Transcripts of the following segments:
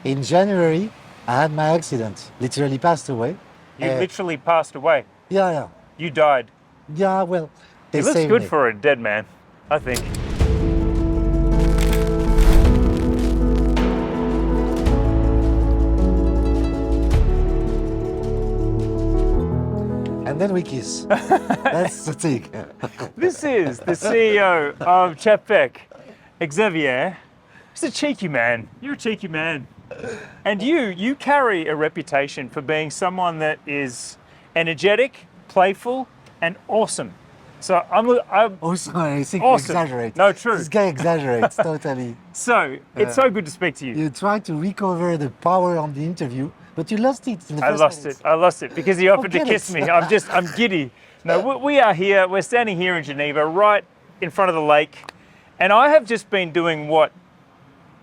In January, I had my accident. Literally passed away. You literally passed away. Yeah. You died. Yeah, well, they He looks saved good me. for a dead man, I think. And then we kiss. That's the thing. This is the CEO of Czapek, Xavier. He's a cheeky man. You're a cheeky man. And you carry a reputation for being someone that is energetic, playful, and awesome. So I'm Oh, sorry, I think Awesome. you exaggerate. No, true. This guy exaggerates totally. so it's so good to speak to you. You tried to recover the power on the interview, but you lost it in the I first lost minutes. it. I lost it because he offered to Forget kiss it. me. I'm giddy. No, we are here. We're standing here in Geneva, right in front of the lake, and I have just been doing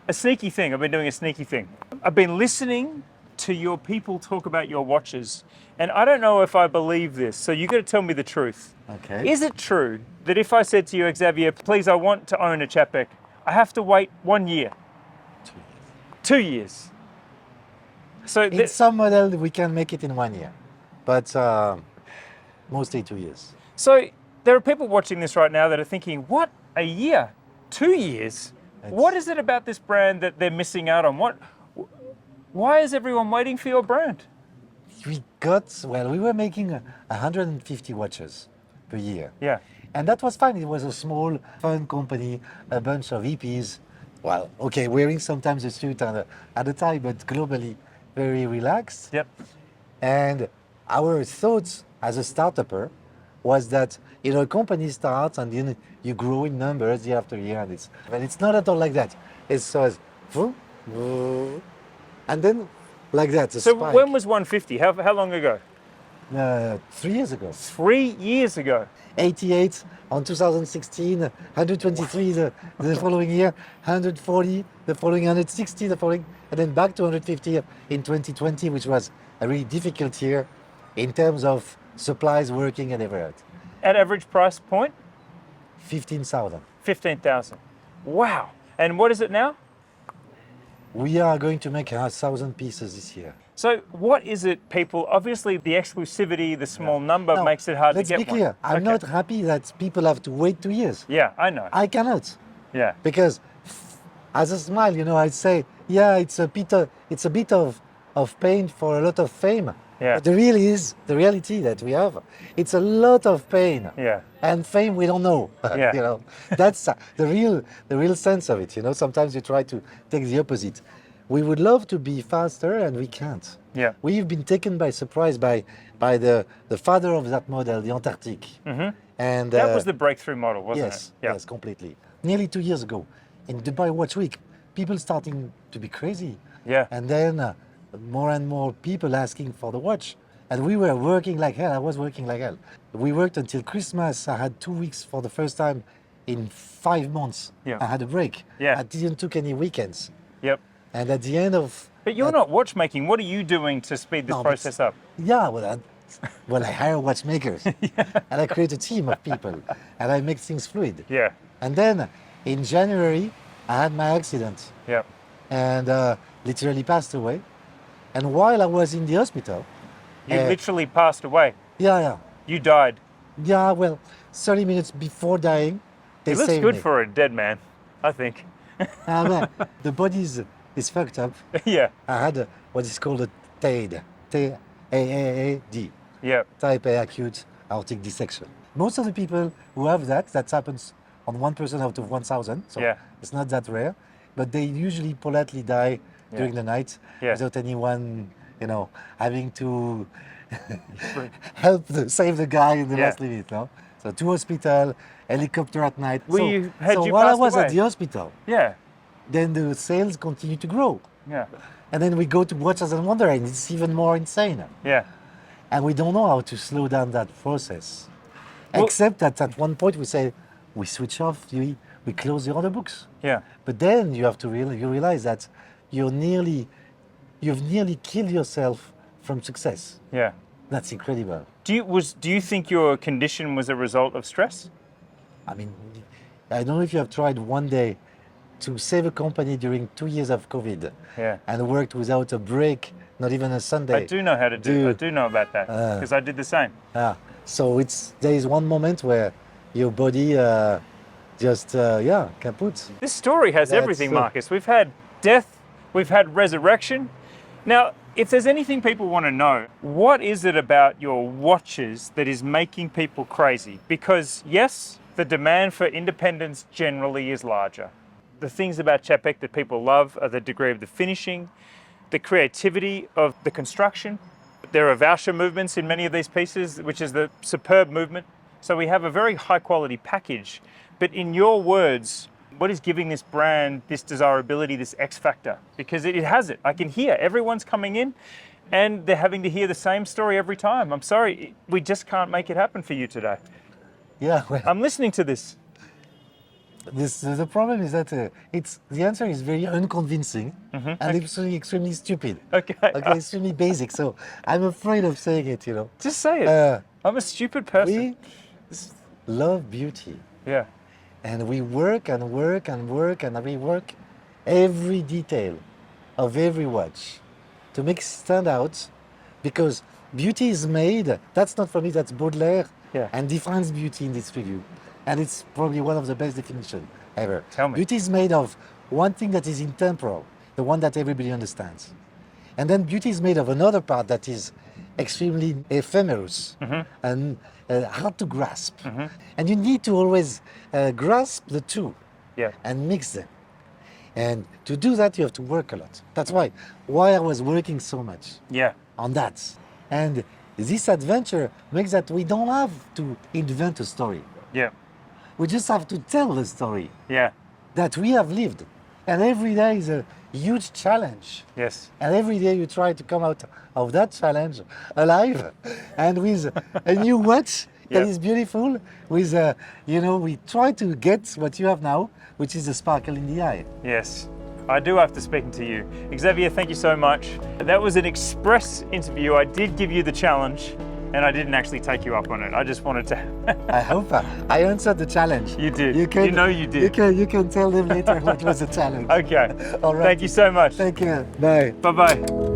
a sneaky thing. I've been doing a sneaky thing. I've been listening to your people talk about your watches, and I don't know if I believe this. So you got to tell me the truth. Okay. Is it true that if I said to you, Xavier, please, I want to own a Czapek, I have to wait 1 year? 2 years. So In some model, we can make it in 1 year, but mostly 2 years. So there are people watching this right now that are thinking, what, a year? 2 years? What is it about this brand that they're missing out on? Why is everyone waiting for your brand? We were making 150 watches per year. Yeah. And that was fine. It was a small, fun company, a bunch of hippies. Well, okay, wearing sometimes a suit and at a tie, but globally very relaxed. Yep. And our thoughts as a startupper was that, a company starts and then you grow in numbers year after year. But it's not at all like that. It's and then like that. So spike. when was 150? How long ago? 3 years ago. 3 years ago. 88 on 2016, 123 the following year, 140 the following, 160 the following, and then back to 150 in 2020, which was a really difficult year in terms of supplies working and everything. At average price point? 15,000. 15,000. Wow. And what is it now? We are going to make 1,000 pieces this year. So what is it, people? Obviously the exclusivity, the small number Now, makes it hard to let's get be clear. one. I'm not happy that people have to wait 2 years. Yeah, I know. I cannot. Yeah. Because as a smile, I'd say, yeah, it's a bit of pain for a lot of fame. Yeah. But the reality that we have, it's a lot of pain. Yeah. And fame we don't know. Yeah. That's the real sense of it. Sometimes you try to take the opposite. We would love to be faster and we can't. Yeah. We've been taken by surprise by the father of that model, the Antarctique. Mm-hmm. And That was the breakthrough model, wasn't yes, it? Yeah. yes, completely. Nearly 2 years ago, in Dubai Watch Week, people starting to be crazy. Yeah. And then more and more people asking for the watch. And we were working like hell. I was working like hell. We worked until Christmas. I had 2 weeks for the first time in 5 months. Yeah. I had a break. Yeah. I didn't took any weekends. Yep. And at the end of... But you're not watchmaking. What are you doing to speed this No, but- process up? Yeah, well, I hire watchmakers. And I create a team of people. And I make things fluid. Yeah. And then in January, I had my accident. Yep. And literally passed away. And while I was in the hospital... You literally passed away. Yeah. You died. Yeah, well, 30 minutes before dying, they It looks saved good me. for a dead man, I think. The body is fucked up. Yeah. I had what is called a TAAD, T-A-A-A-D, Yep. type A acute aortic dissection. Most of the people who have that happens on 1% out of 1,000, so Yeah. it's not that rare, but they usually politely die during the night Yeah. without anyone, having to save the guy in the Yeah. last minute, no? So to hospital, helicopter at night. Had so you while I passed was away? at the hospital, Yeah. then the sales continue to grow. Yeah. And then we go to Watches and Wonder, and it's even more insane. Yeah. And we don't know how to slow down that process. Well- Except that at one point we say, we switch off, we close the order books. Yeah. But then you have to you realize that you've nearly killed yourself from success. Yeah. That's incredible. Do you think your condition was a result of stress? I mean, I don't know if you have tried one day to save a company during 2 years of COVID. Yeah. And worked without a break, not even a Sunday. I do know how to do. I do know about that because I did the same. So there is one moment where your body just kaput. This story has everything, Marcus. We've had death, we've had resurrection. Now, if there's anything people want to know, what is it about your watches that is making people crazy? Because yes, the demand for independence generally is larger. The things about Czapek that people love are the degree of the finishing, the creativity of the construction. There are voucher movements in many of these pieces, which is the superb movement. So we have a very high quality package. But in your words, what is giving this brand this desirability, this X factor? Because it has it. I can hear everyone's coming in and they're having to hear the same story every time. I'm sorry, we just can't make it happen for you today. Yeah, well, I'm listening to this. The problem is that the answer is very unconvincing and extremely stupid. Okay. Extremely basic. So I'm afraid of saying it. Just say it. I'm a stupid person. We love beauty. Yeah. And we work and work and work and rework every detail of every watch to make it stand out, because beauty is made, that's not for me, that's Baudelaire, and defines beauty in this review. And it's probably one of the best definitions ever. Tell me. Beauty is made of one thing that is intemporal, the one that everybody understands. And then beauty is made of another part that is extremely ephemerous and hard to grasp. And you need to always grasp the two and mix them. And to do that, you have to work a lot. That's why I was working so much on that. And this adventure makes that we don't have to invent a story. Yeah. We just have to tell the story that we have lived. And every day is a huge challenge. Yes. And every day you try to come out of that challenge alive and with a new watch that is beautiful. With, we try to get what you have now, which is a sparkle in the eye. Yes. I do after speaking to you. Xavier, thank you so much. That was an express interview. I did give you the challenge and I didn't actually take you up on it. I just wanted to... I hope I answered the challenge. You did. You did. You can tell them later what was the challenge. Okay. All right. Thank you so much. Thank you. Bye. Bye-bye.